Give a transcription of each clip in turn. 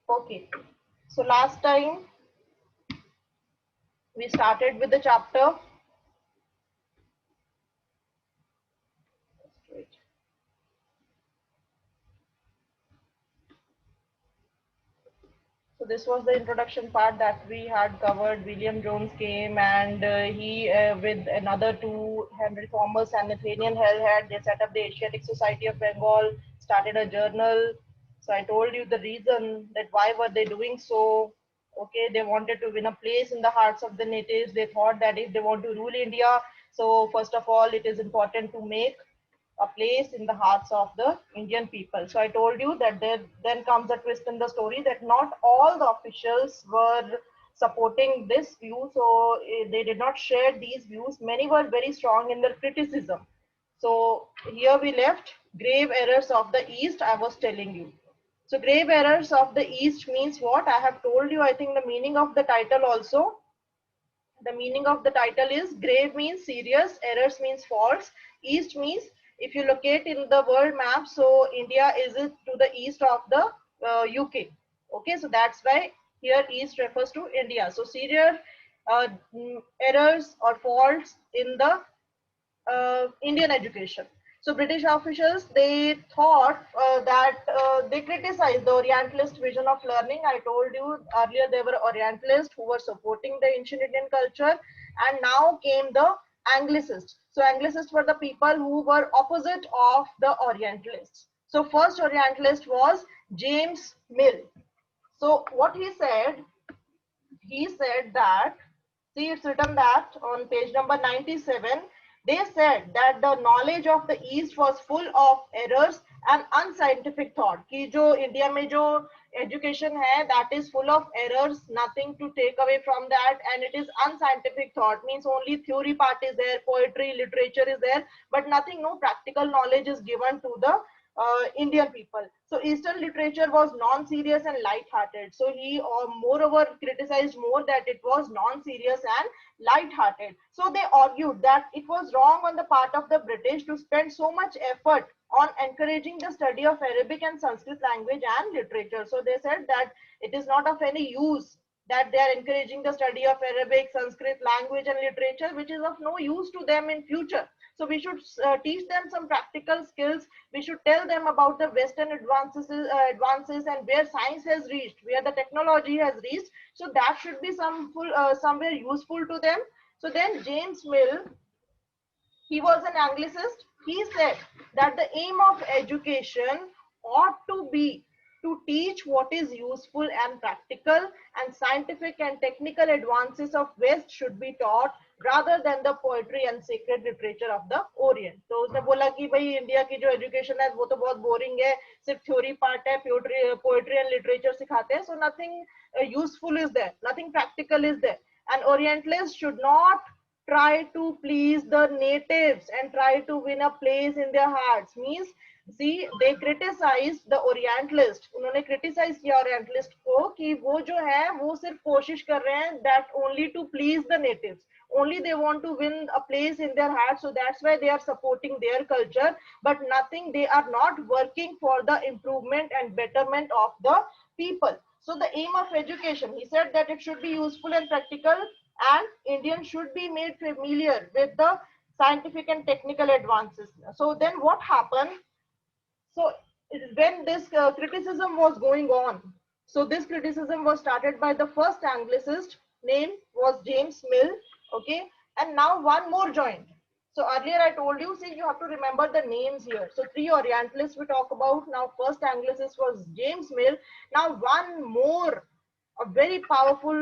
Okay, so last time we started with the chapter. So this was the introduction part that we had covered. William Jones came and he with another two, Henry Thomas and Nathaniel Hell had they set up the Asiatic Society of Bengal, started a journal. So I told you the reason that why were they doing so. Okay, they wanted to win a place in the hearts of the natives. They thought that if they want to rule India, so first of all, it is important to make a place in the hearts of the Indian people. So I told you that there then comes a twist in the story that not all the officials were supporting this view. So they did not share these views. Many were very strong in their criticism. So here we left grave errors of the East, I was telling you. So grave errors of the East means what? I have told you, I think the meaning of the title also. The meaning of the title is grave means serious, errors means faults, east means if you locate in the world map, so India is it to the east of the UK. Okay, so that's why here east refers to India. So serious errors or faults in the Indian education. So British officials, they thought that they criticized the Orientalist vision of learning. I told you earlier they were Orientalists who were supporting the ancient Indian culture, and now came the Anglicists. So Anglicists were the people who were opposite of the Orientalists. So first Orientalist was James Mill. So what he said that, see it's written that on page number 97, they said that the knowledge of the East was full of errors and unscientific thought. कि जो India में जो education है, that is full of errors, nothing to take away from that, and it is unscientific thought, means only theory part is there, poetry, literature is there, but nothing, no practical knowledge is given to the Indian people. So Eastern literature was non-serious and light-hearted. So he moreover criticized more that it was non-serious and light-hearted. So they argued that it was wrong on the part of the British to spend so much effort on encouraging the study of Arabic and Sanskrit language and literature. So they said that it is not of any use that they are encouraging the study of Arabic, Sanskrit language and literature, which is of no use to them in future. So we should teach them some practical skills. We should tell them about the Western advances and where science has reached, where the technology has reached. So that should be somewhere useful to them. So then James Mill, he was an Anglicist. He said that the aim of education ought to be to teach what is useful and practical, and scientific and technical advances of West should be taught rather than the poetry and sacred literature of the Orient. तो उसने बोला कि भाई India की जो education है वो तो बहुत बोरिंग है, सिर्फ थ्योरी पार्ट है, पोएट्री एंड लिटरेचर सिखाते हैं, so nothing useful is there, nothing practical is there, and Orientalists should not try to please the natives and try to win a place in their hearts. Means see, they criticized the Orientalist. उन्होंने criticize किया Orientalist को कि वो जो है वो सिर्फ कोशिश कर रहे हैं that only to please the natives. Only they want to win a place in their hearts, so that's why they are supporting their culture, but nothing, they are not working for the improvement and betterment of the people. So the aim of education, he said that it should be useful and practical, and Indians should be made familiar with the scientific and technical advances. So then what happened? So when this criticism was going on, so this criticism was started by the first Anglicist, name was James Mill, okay, and now one more joined. So earlier I told you, see, you have to remember the names here. So three Orientalists we talk about. Now first Anglicist was James Mill. Now one more, a very powerful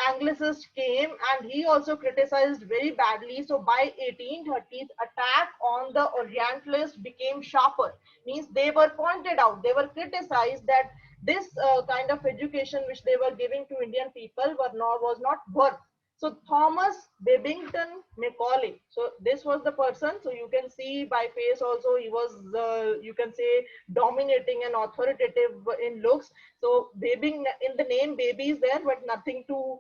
Anglicist came, and he also criticized very badly. So by 1830s, attack on the Orientalist became sharper. Means they were pointed out, they were criticized that this kind of education which they were giving to Indian people was not worth. So Thomas Babington Macaulay. So this was the person. So you can see by face also he was, you can say, dominating and authoritative in looks. So baby, in the name baby is there, but nothing to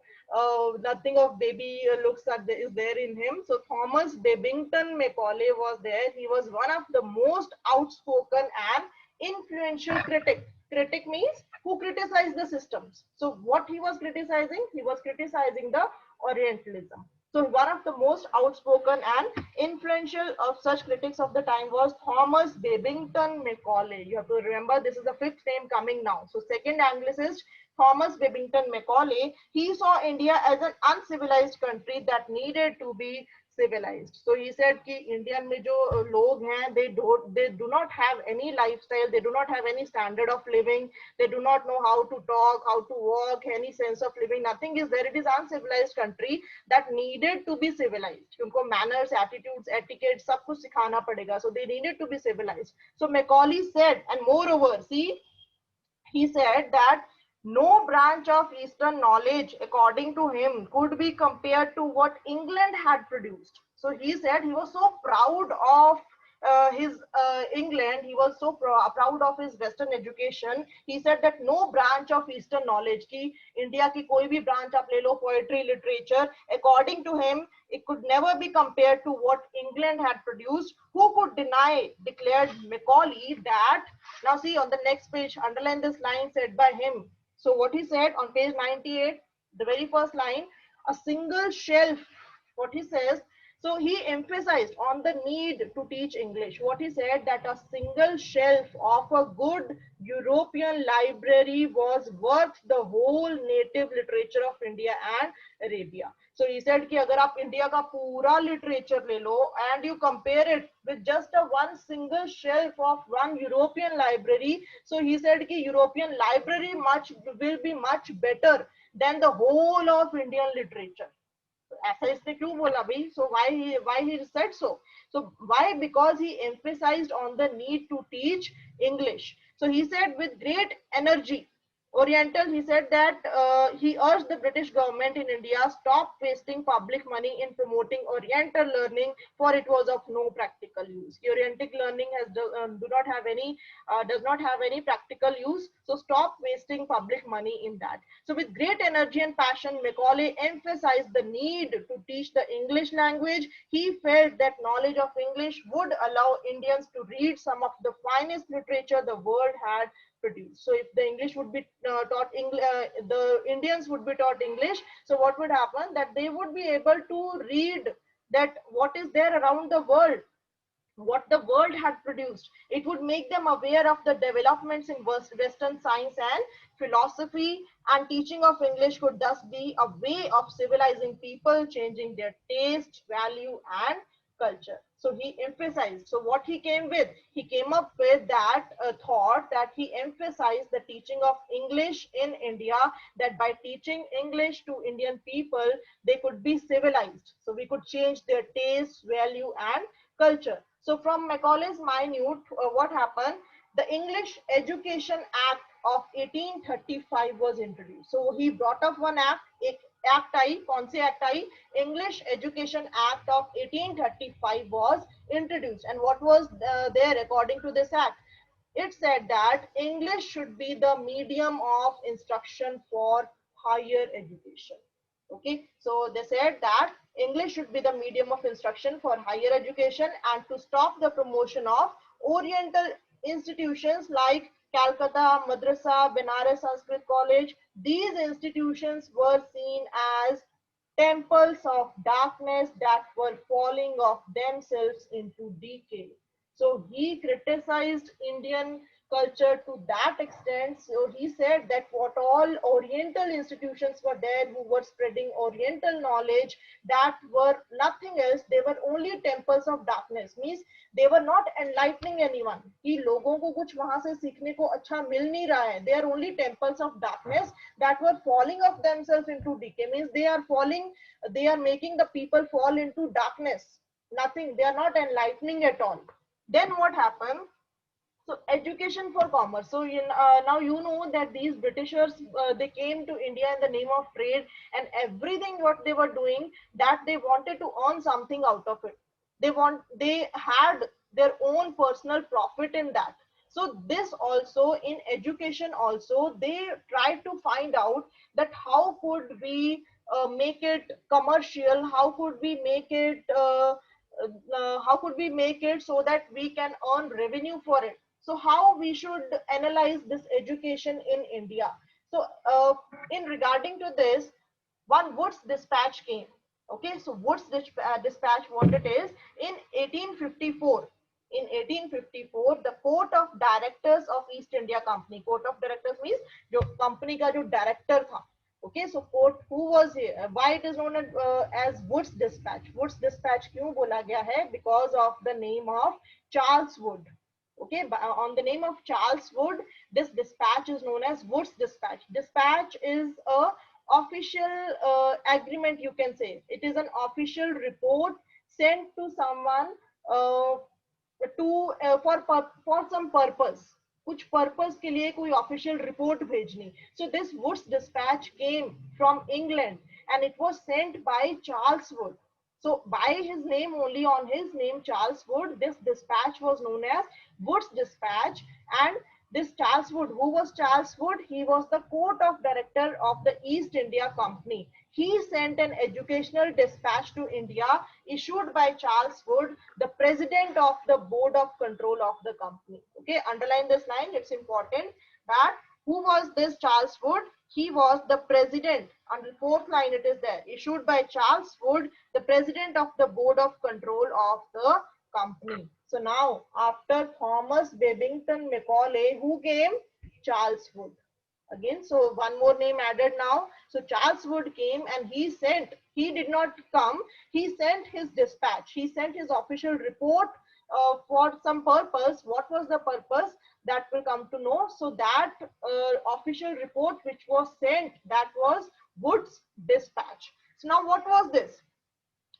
nothing of baby looks is there in him. So Thomas Babington Macaulay was there. He was one of the most outspoken and influential critic. Critic means who criticized the systems. So what he was criticizing? He was criticizing the Orientalism. So one of the most outspoken and influential of such critics of the time was Thomas Babington Macaulay. You have to remember this is the fifth name coming now. So second Anglicist, Thomas Babington Macaulay, he saw India as an uncivilized country that needed to be civilized. So he said कि Indian में जो लोग हैं, they do not have any lifestyle, they do not have any standard of living, they do not know how to talk, how to walk, any sense of living, nothing is there. It is uncivilized country that needed to be civilized. उनको manners, attitudes, etiquette सब कुछ सिखाना पड़ेगा. So they needed to be civilized. So Macaulay said, and moreover, see, he said that no branch of Eastern knowledge, according to him, could be compared to what England had produced. So he said he was so proud of his England, he was so proud of his Western education. He said that no branch of Eastern knowledge, ki India ki koi bhi branch aap le lo, poetry, literature, according to him, it could never be compared to what England had produced. Who could deny, declared Macaulay, that, now see on the next page, underline this line said by him. So what he said on page 98, the very first line, a single shelf, what he says, so he emphasized on the need to teach English. What he said, that a single shelf of a good European library was worth the whole native literature of India and Arabia. So he said कि अगर आप India का पूरा literature ले लो and you compare it with just a one single shelf of one European library, so he said कि European library will be much better than the whole of Indian literature. ऐसा इसने क्यों बोला भाई? So why he said so? So why? Because he emphasized on the need to teach English. So he said with great energy, Oriental, he said that he urged the British government in India stop wasting public money in promoting Oriental learning, for it was of no practical use. Oriental learning does not have any practical use. So stop wasting public money in that. So with great energy and passion, Macaulay emphasized the need to teach the English language. He felt that knowledge of English would allow Indians to read some of the finest literature the world had produced. So if the English would be taught, the Indians would be taught English, so what would happen? That they would be able to read that what is there around the world, what the world had produced. It would make them aware of the developments in Western science and philosophy, and teaching of English could thus be a way of civilizing people, changing their taste, value, and culture. So he emphasized. So what he came with? He came up with that thought that he emphasized the teaching of English in India, that by teaching English to Indian people, they could be civilized. So we could change their taste, value, and culture. So from Macaulay's minute, what happened? The English Education Act of 1835 was introduced. So he brought up one act, act आई, कौन सी act I? English Education Act of 1835 was introduced. And what was there according to this act? It said that English should be the medium of instruction for higher education. Okay, so they said that English should be the medium of instruction for higher education, and to stop the promotion of Oriental institutions like Calcutta, Madrasa, Benares Sanskrit College. These institutions were seen as temples of darkness that were falling of themselves into decay. So he criticized Indian culture to that extent. So he said that what all Oriental institutions were there who were spreading Oriental knowledge, that were nothing else. They were only temples of darkness. Means they were not enlightening anyone. कि लोगों को कुछ वहां से सीखने को अच्छा मिल नहीं रहा है. They are only temples of darkness that were falling of themselves into decay. Means they are making the people fall into darkness. Nothing. They are not enlightening at all. Then what happened? So education for commerce. So now you know that these Britishers, they came to India in the name of trade, and everything what they were doing, that they wanted to earn something out of it. They had their own personal profit in that. So this also, in education also, they tried to find out that how could we make it commercial, how could we make it so that we can earn revenue for it. So how we should analyze this education in India? So in regarding to this, one Wood's dispatch came. Okay, so Wood's dispatch, what it is, in 1854. In 1854, the Court of Directors of East India Company. Court of Directors means जो company का जो director था. Okay, so court who was here? Why it is known as Wood's dispatch? Wood's dispatch क्यों बोला गया है? Because of the name of Charles Wood. Okay, on the name of Charles Wood, this dispatch is known as Wood's dispatch. Dispatch is a official agreement, you can say. It is an official report sent to someone uh, for some purpose. कुछ purpose के लिए कोई official report भेजनी. So this Wood's dispatch came from England and it was sent by Charles Wood. So by his name, only on his name, Charles Wood, this dispatch was known as Wood's dispatch. And this Charles Wood, who was Charles Wood? He was the court of director of the East India Company. He sent an educational dispatch to India issued by Charles Wood, the president of the board of control of the company. Okay, underline this line, it's important. That who was this Charles Wood? He was the president. On the fourth line it is there, issued by Charles Wood, the president of the board of control of the company. So now after Thomas Babington Macaulay, who came? Charles Wood. Again, so one more name added now. So Charles Wood came and he did not come, he sent his dispatch, he sent his official report for some purpose. What was the purpose? That will come to know. So that official report which was sent, that was Wood's dispatch. So now what was this?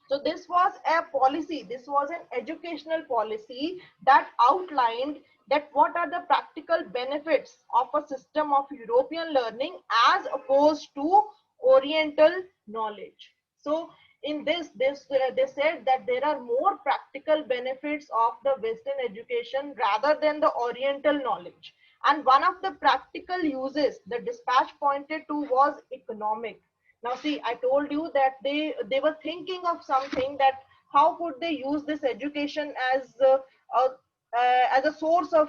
So this was a policy, this was an educational policy that outlined that what are the practical benefits of a system of European learning as opposed to Oriental knowledge. So in this, they said that there are more practical benefits of the Western education rather than the Oriental knowledge. And one of the practical uses the dispatch pointed to was economic. Now see, I told you that they were thinking of something, that how could they use this education as a source of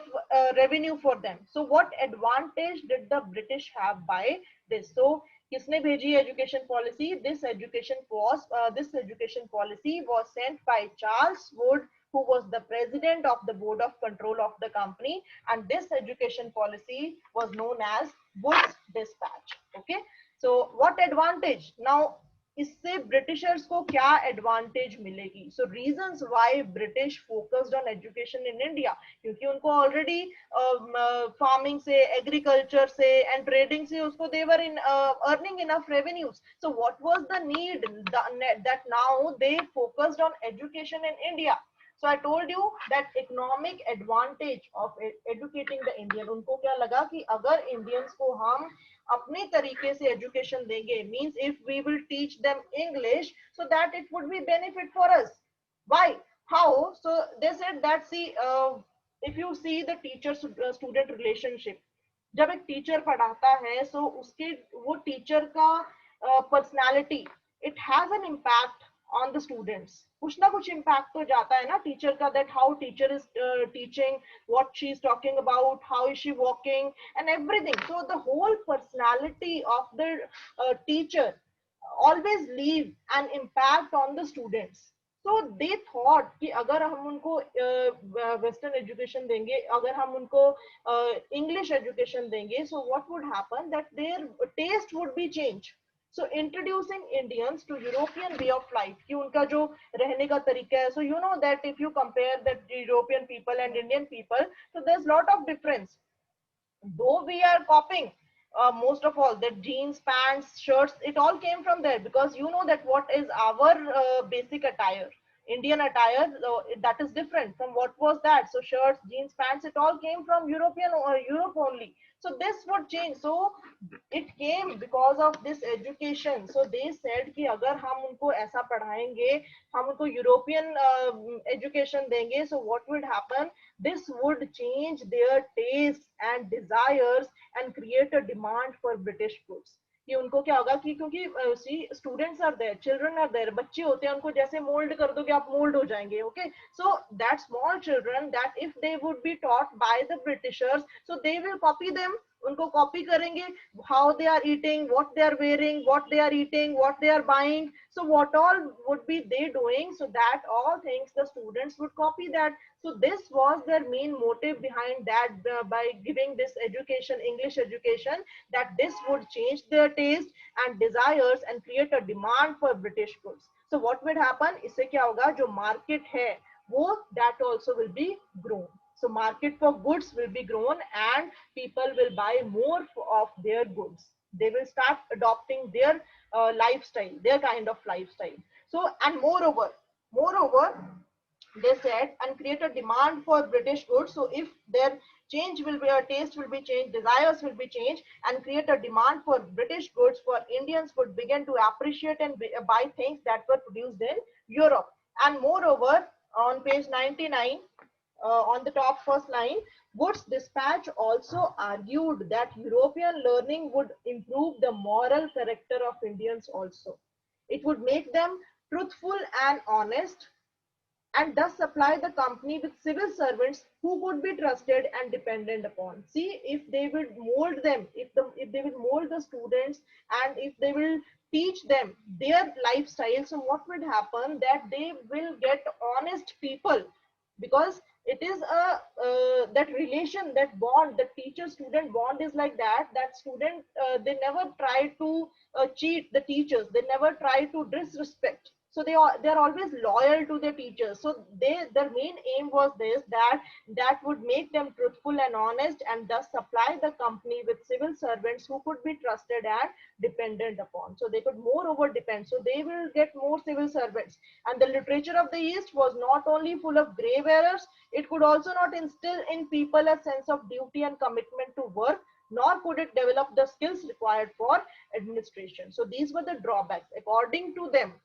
revenue for them. So what advantage did the British have by this? So किसने भेजी education policy? This education policy was sent by Charles Wood, who was the president of the board of control of the company, and this education policy was known as Wood's dispatch. Okay, so what advantage? Now इससे Britishers को क्या advantage मिलेगी? So reasons why British focused on education in India, क्योंकि उनको already farming से, agriculture से and trading से उसको they were in earning enough revenues. So what was the need that now they focused on education in India? So I told you that economic advantage of educating the Indian. उनको क्या लगा कि अगर Indians को हम अपने तरीके से एजुकेशन देंगे, means if we will teach them English, so that it would be benefit for us. Why? How? So they said that, see, if you see the teacher student relationship, जब एक teacher पढ़ाता है, so उसके वो teacher का personality, it has an impact on the students. कुछ ना कुछ impact तो जाता है ना टीचर का, that how teacher is teaching, what she is talking about, how is she walking and everything. So the whole personality of the teacher always leave an impact on the students. So they thought कि अगर हम उनको western education देंगे, अगर हम उनको English education देंगे, so what would happen, that their taste would be changed. So introducing Indians to European way of life, कि उनका जो रहने का तरीका है. So you know that if you compare that European people and Indian people, so there's lot of difference. Though we are copying most of all that jeans, pants, shirts, it all came from there, because you know that what is our basic attire, Indian attire, that is different from what was that. So shirts, jeans, pants, it all came from Europe only. So this would change. So it came because of this education. So they said कि अगर हम उनको ऐसा पढ़ाएंगे, हम उनको European education देंगे, so what would happen? This would change their tastes and desires and create a demand for British goods. कि उनको क्या होगा कि क्योंकि see students are there, children are there, बच्चे होते हैं, उनको जैसे मोल्ड कर दोगे आप मोल्ड हो जाएंगे. Okay, so that small children, that if they would be taught by the Britishers, so they will copy them, उनको कॉपी करेंगे, how they are eating, what they are wearing, what they are eating, what they are buying, so what all would be they doing, so that all things the students would copy that. So this was their main motive behind that, by giving this education, English education, that this would change their taste and desires and create a demand for British goods. So what would happen, इससे क्या होगा, जो market है वो that also will be grown. So market for goods will be grown and people will buy more of their goods. They will start adopting their lifestyle, their kind of lifestyle. So, and moreover, they said, and create a demand for British goods. So if their change will be, a taste will be changed, desires will be changed, and create a demand for British goods, for Indians would begin to appreciate and buy things that were produced in Europe. And moreover, on page 99, on the top first line, Woods Dispatch also argued that European learning would improve the moral character of Indians also. It would make them truthful and honest, and thus supply the company with civil servants who could be trusted and depended upon. See, if they would mold them, if they will mold the students, and if they will teach them their lifestyle, so what would happen, that they will get honest people, because it is a that relation, that bond, the teacher student bond is like that, that student, they never try to cheat the teachers, they never try to disrespect, so they're always loyal to their teachers. So their main aim was this, that would make them truthful and honest, and thus supply the company with civil servants who could be trusted and dependent upon. So they could moreover depend, so they will get more civil servants. And the literature of the East was not only full of grave errors, it could also not instill in people a sense of duty and commitment to work, nor could it develop the skills required for administration. So these were the drawbacks according to them,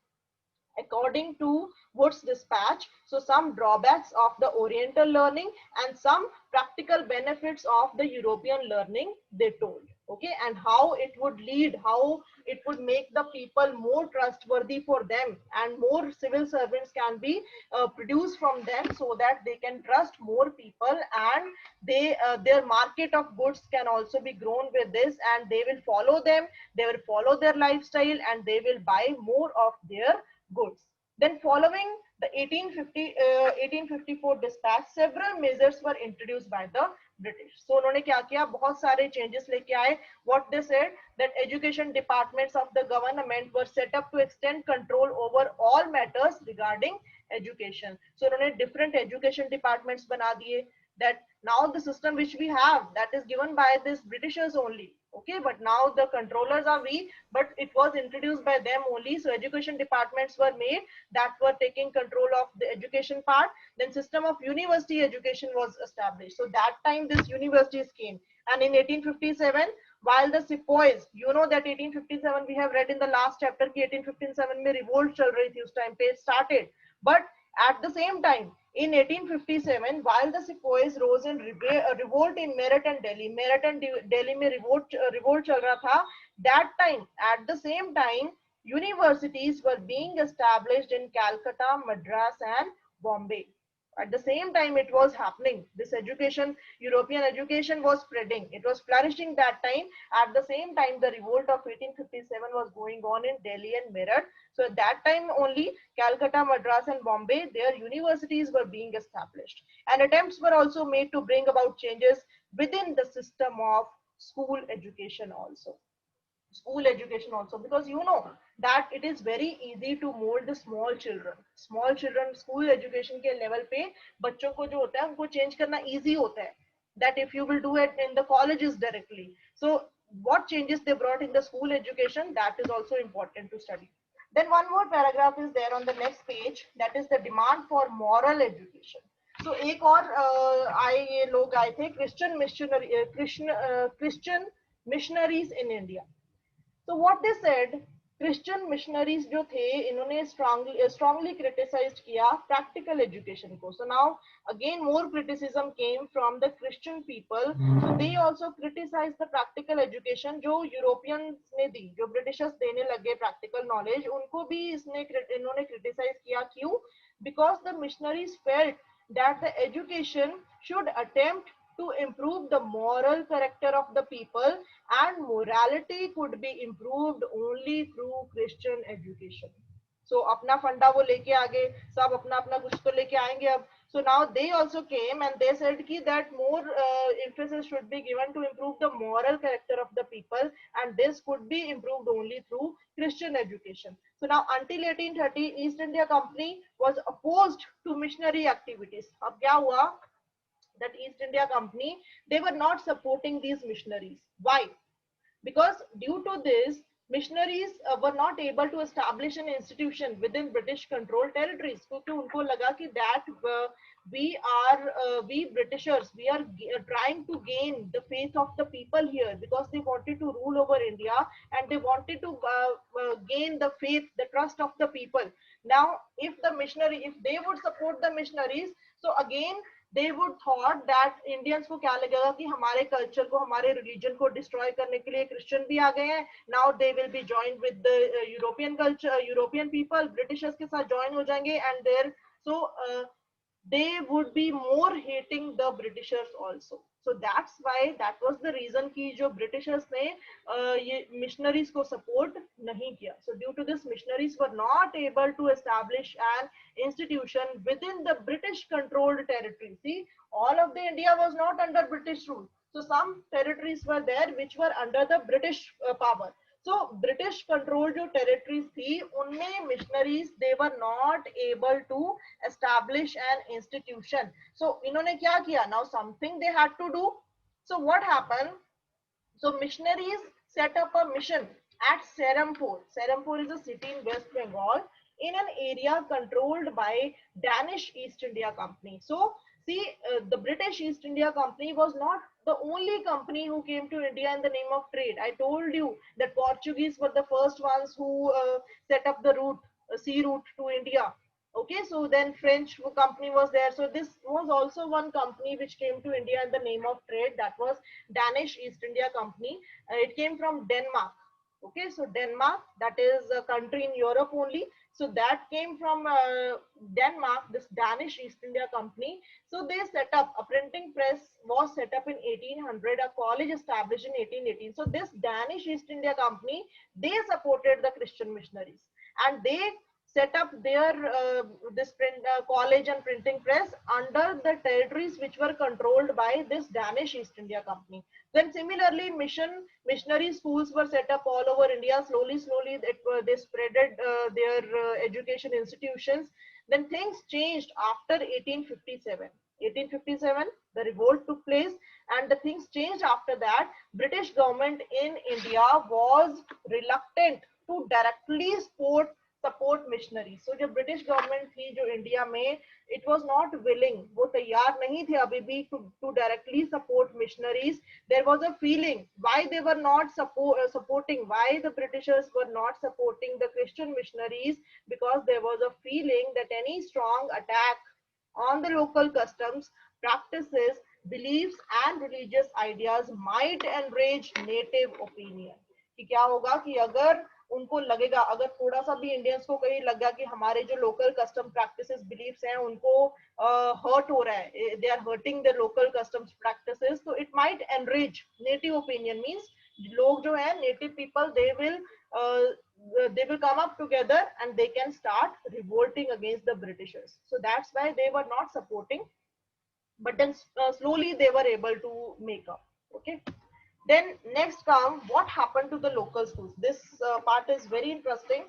according to Wood's dispatch. So some drawbacks of the Oriental learning and some practical benefits of the European learning they told. Okay, and how it would lead, how it would make the people more trustworthy for them, and more civil servants can be produced from them, so that they can trust more people, and they their market of goods can also be grown with this, and they will follow them, they will follow their lifestyle, and they will buy more of their goods. Then following the 1854 dispatch, several measures were introduced by the British. So उन्होंने क्या किया, बहुत सारे changes लेके आए. What they said, that education departments of the government were set up to extend control over all matters regarding education. So उन्होंने different education departments बना दिए, that now the system which we have, that is given by this Britishers only. Okay, but now the controllers are we, but it was introduced by them only. So education departments were made that were taking control of the education part. Then system of university education was established. So that time this universities came. And in 1857, while the sepoys, you know that 1857 we have read in the last chapter ki 1857 mein revolt chal rahi thi, us time page started. But at the same time, in 1857, while the sepoys rose in revolt in Meerut and Delhi, Meerut and Delhi में revolt चल रहा था, that time, at the same time, universities were being established in Calcutta, Madras, and Bombay. At the same time it was happening, this education, European education was spreading, it was flourishing that time. At the same time the revolt of 1857 was going on in Delhi and Meerut. So at that time only Calcutta, Madras, and Bombay, their universities were being established, and attempts were also made to bring about changes within the system of school education also. School education also, because you know that it is very easy to mold the small children school education के level पे बच्चों को जो होता है उनको change करना easy होता है, that if you will do it in the colleges directly. So what changes they brought in the school education, that is also important to study. Then one more paragraph is there on the next page, that is the demand for moral education. So एक और आए ये लोग आए थे, Christian missionaries in India. So what they said, Christian missionaries जो थे इन्होंने स्ट्रांगली क्रिटिसाइज किया प्रैक्टिकल एजुकेशन को. So now again more criticism came from the Christian people. So they also criticise the practical education जो Europeans ने दी, जो Britishers देने लगे प्रैक्टिकल नॉलेज, उनको भी इन्होंने क्रिटिसाइज किया. क्यों? Because the missionaries felt that the education should attempt to improve the moral character of the people, and morality could be improved only through Christian education. So अपना फंडा वो लेके आगे, सब अपना अपना कुछ तो लेके आएंगे अब. So now they also came and they said ki that more emphasis should be given to improve the moral character of the people, and this could be improved only through Christian education. So now until 1830 East India Company was opposed to missionary activities. अब क्या हुआ? That East India Company, they were not supporting these missionaries. Why? Because due to this, missionaries were not able to establish an institution within British controlled territories. क्योंकि उनको लगा कि that we Britishers, we are trying to gain the faith of the people here, because they wanted to rule over India, and they wanted to gain the faith, the trust of the people. Now if they would support the missionaries, so again they would thought that Indians को क्या लगेगा कि हमारे culture को, हमारे religion को destroy करने के लिए क्रिश्चियन भी आ गए हैं. Now they will be joined with the European culture, European people, Britishers के साथ ज्वाइन हो जाएंगे, and there so they would be more hating the Britishers also. So that's why, that was the reason कि जो Britishers ने ये missionaries को support नहीं किया. So due to this, missionaries were not able to establish an institution within the British controlled territory. See, all of the India was not under British rule. So some territories were there which were under the British power. So British controlled जो territories थी उनमें missionaries, they were not able to establish an institution. So इन्होंने क्या किया? Now something they had to do. So what happened? So missionaries set up a mission at Serampore. Serampore is a city in West Bengal, in an area controlled by Danish East India Company. So see, the British East India Company was not the only company who came to India in the name of trade. I told you that Portuguese were the first ones who set up the route, sea route to India. Okay, so then French company was there. So this was also one company which came to India in the name of trade. That was Danish East India Company. It came from Denmark. Okay, so Denmark, that is a country in Europe only. So that came from Denmark, this Danish East India Company. So they set up a printing press, was set up in 1800, a college established in 1818. So this Danish East India Company, they supported the Christian missionaries, and they set up their this college and printing press under the territories which were controlled by this Danish East India Company. Then similarly, missionary schools were set up all over India. Slowly, they spreaded their education institutions. Then things changed after 1857. 1857, the revolt took place, and the things changed after that. British government in India was reluctant to directly support missionaries. So जो British government थी जो India में, it was not willing, वो तैयार नहीं थे अभी भी to directly support missionaries. There was a feeling why they were not supporting, why the Britishers were not supporting the Christian missionaries, because there was a feeling that any strong attack on the local customs, practices, beliefs and religious ideas might enrage native opinion. कि क्या होगा कि अगर उनको लगेगा, अगर थोड़ा सा भी इंडियंस को कहीं लगा कि हमारे जो लोकल कस्टम प्रैक्टिसेस बिलीफ्स हैं उनको हर्ट हो रहा है, they are hurting the local customs practices, तो it might enrich native opinion. Means लोग जो है native people, they will come up together and they can start revolting against the Britishers. So that's why they were not supporting, but then slowly they were able to make up. Okay. Then next come what happened to the local schools. This part is very interesting.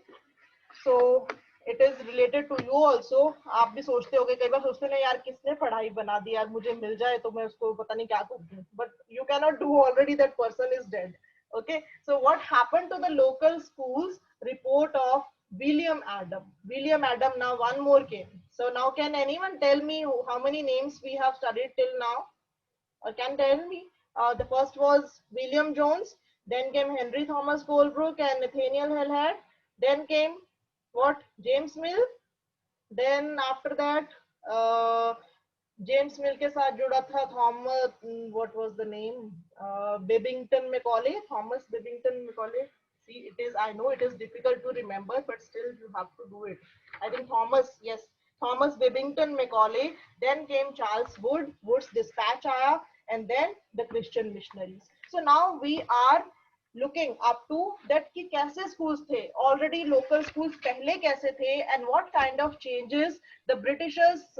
So it is related to you also. आप भी सोचते होगे, कई बार सोचते हैं यार किसने पढ़ाई बना दी यार, मुझे मिल जाए तो मैं उसको पता नहीं क्या कर दूं, but you cannot do, already that person is dead. Okay, so what happened to the local schools? Report of William Adam. William Adam, now one more came. So now can anyone tell me how many names we have studied till now? Or can tell me? The first was William Jones, then came Henry Thomas Colebrook and Nathaniel Hillhead. Then came what? James Mill. Then after that, James मिल के साथ जुड़ा था Thomas, what was the name, Babington Macaulay, Thomas Babington Macaulay. See, it is, I know it is difficult to remember, but still you have to do it. I think Thomas, yes, Thomas Babington Macaulay. Then came Charles Wood, Wood's Dispatch आया, and then the Christian missionaries. So now we are looking up to that कि कैसे schools थे, already local schools पहले कैसे थे, and what kind of changes the Britishers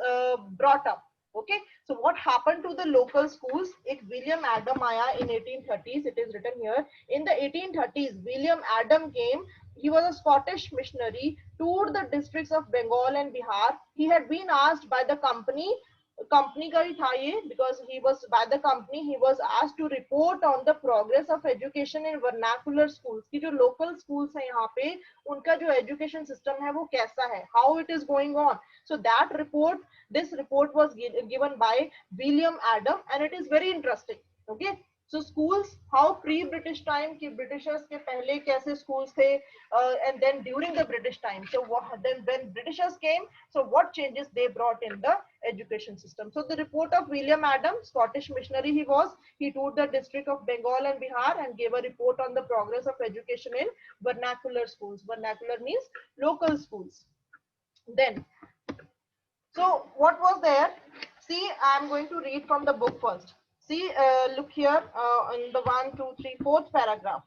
brought up. Okay, so what happened to the local schools? एक William Adam आया in 1830s. It is written here. In the 1830s, William Adam came. He was a Scottish missionary, toured the districts of Bengal and Bihar. He had been asked by the company, company का ही था ये, because he was by the company, he was asked to report on the progress of education in vernacular schools, कि जो local schools हैं यहाँ पे उनका जो education system है वो कैसा है, how it is going on. So that report, this report was given by William Adam, and it is very interesting. Okay, so schools, how pre-British time कि Britishers के पहले कैसे schools थे, and then during the British time. So then when Britishers came, so what changes they brought in the education system. So the report of William Adam, Scottish missionary he was, he toured the district of Bengal and Bihar and gave a report on the progress of education in vernacular schools. Vernacular means local schools. Then, so what was there? See, I am going to read from the book first. See, look here in the 1, 2, 3, 4th paragraph.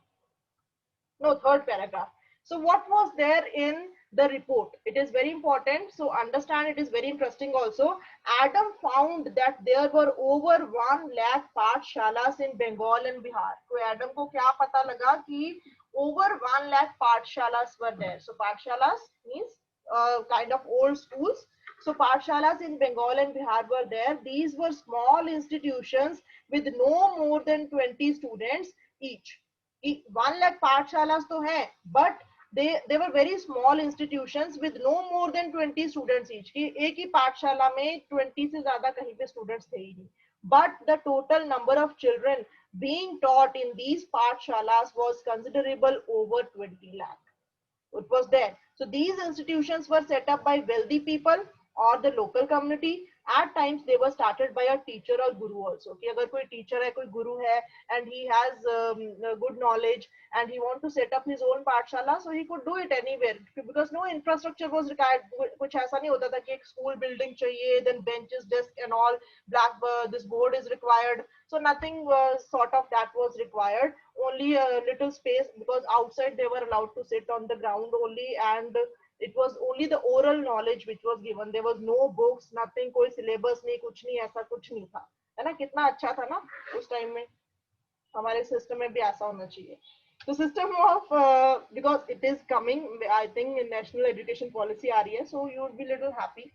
No, 3rd paragraph. So what was there in the report? It is very important. So understand, it is very interesting also. Adam found that there were over 1 lakh pathshalas in Bengal and Bihar. So Adam को क्या पता लगा कि over 1 lakh pathshalas were there. So pathshalas means kind of old schools. So pathshalas in Bengal and Bihar were there. These were small institutions with no more than 20 students each. 1 lakh पाठशालास तो हैं, but they were very small institutions with no more than 20 students each. कि एक ही पाठशाला में 20 से ज्यादा कहीं पे students थे ही नहीं. But the total number of children being taught in these pathshalas was considerable, over 20 lakh. It was there. So these institutions were set up by wealthy people or the local community. At times they were started by a teacher or guru also. कि अगर कोई teacher है, कोई guru है, and he has good knowledge and he want to set up his own पाठशाला, so he could do it anywhere because no infrastructure was required. कुछ ऐसा नहीं होता था कि एक school building चाहिए, then benches, desk and all, this board is required. So nothing sort of that was required. Only a little space, because outside they were allowed to sit on the ground only, and it was only the oral knowledge which was given. There was no books, nothing, कोई syllabus नहीं, कुछ नहीं, ऐसा कुछ नहीं था, है ना. कितना अच्छा था ना उस टाइम में. हमारे सिस्टम में भी ऐसा होना चाहिए. So system of because it is coming, I think national education policy आ रही है, so you would be little happy.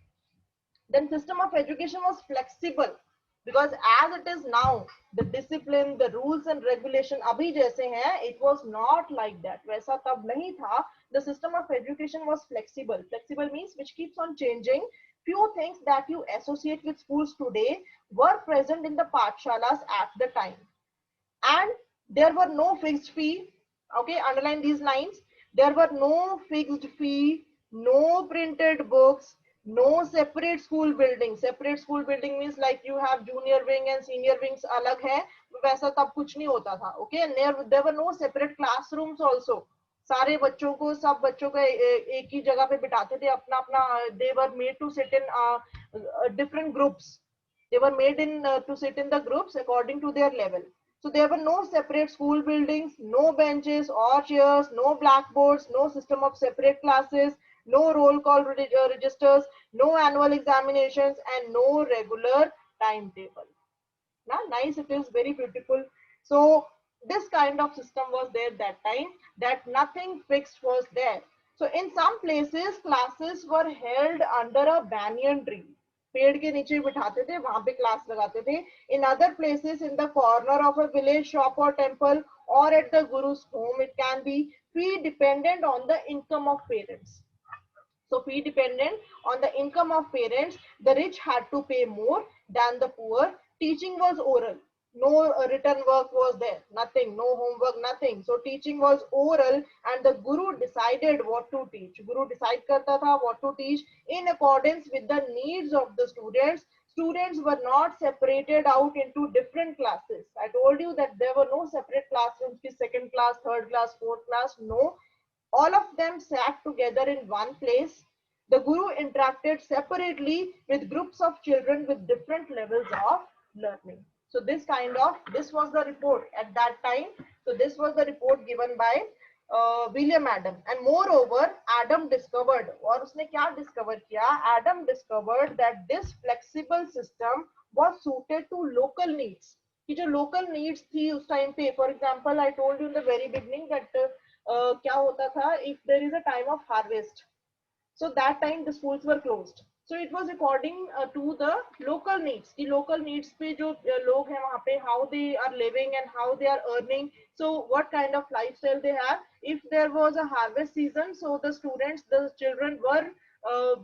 Then system of education was flexible, because as it is now, the discipline, the rules and regulation abhi jaise hain, it was not like that. वैसा तब नहीं था. The system of education was flexible. Flexible means which keeps on changing. Few things that you associate with schools today were present in the pathshalas at the time, and there were no fixed fee. Okay, underline these lines. There were no fixed fee, no printed books, no separate school building. Separate school building means like you have junior wing and senior wings alag hai, वैसा तब कुछ नहीं होता था. Okay, and there were no separate classrooms also. सारे बच्चों को, सब बच्चों को एक ही जगह पे बिठाते थे, अपना अपना. They were made to sit in different groups. They were made in to sit in the groups according to their level. So there were no separate school buildings, no benches or chairs, no blackboards, no system of separate classes, no roll call registers, no annual examinations, and no regular timetable. Now, nice, it is very beautiful. So this kind of system was there that time, that nothing fixed was there. So in some places, classes were held under a banyan tree. पेड़ के नीचे बिठाते थे, वहां पे class लगाते थे. In other places, in the corner of a village shop or temple, or at the guru's home, it can be fee dependent on the income of parents. So fee dependent on the income of parents. The rich had to pay more than the poor. Teaching was oral. No written work was there, nothing, no homework, nothing. So teaching was oral, and the guru decided what to teach. Guru decide karta tha what to teach in accordance with the needs of the students. Students were not separated out into different classes. I told you that there were no separate classrooms, second class, third class, fourth class. No, all of them sat together in one place. The guru interacted separately with groups of children with different levels of learning. So this was the report at that time. So this was the report given by William Adam. And moreover, Adam discovered, और उसने क्या discover किया? Adam discovered that this flexible system was suited to local needs. कि जो local needs थी उस time पे, for example, I told you in the very beginning that क्या होता था, if there is a time of harvest, so that time the schools were closed. So it was according to the local needs. The local needs पे जो लोग हैं वहाँ पे, how they are living and how they are earning, so what kind of lifestyle they have. If there was a harvest season, so the students, the children were uh,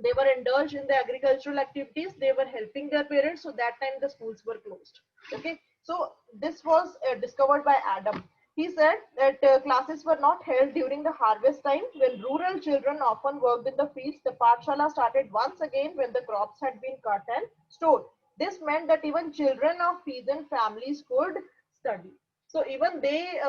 they were indulged in the agricultural activities, they were helping their parents, so that time the schools were closed. Okay, so this was discovered by Adam. He said that classes were not held during the harvest time when rural children often worked in the fields. The Pathshala started once again when the crops had been cut and stored. This meant that even children of peasant families could study. So even they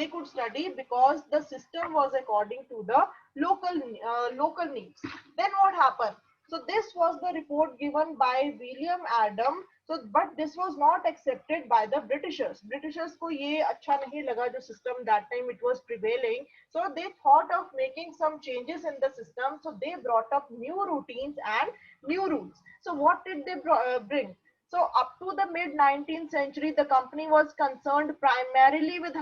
could study because the system was according to the local needs. Then what happened? So this was the report given by William Adam. So but this was not accepted by the Britishers. Britishers को ये अच्छा नहीं लगा जो system that time it was prevailing. So they thought of making some changes in the system. So they brought up new routines and new rules. So what did they bring? So up to the mid 19th century, the company was concerned primarily with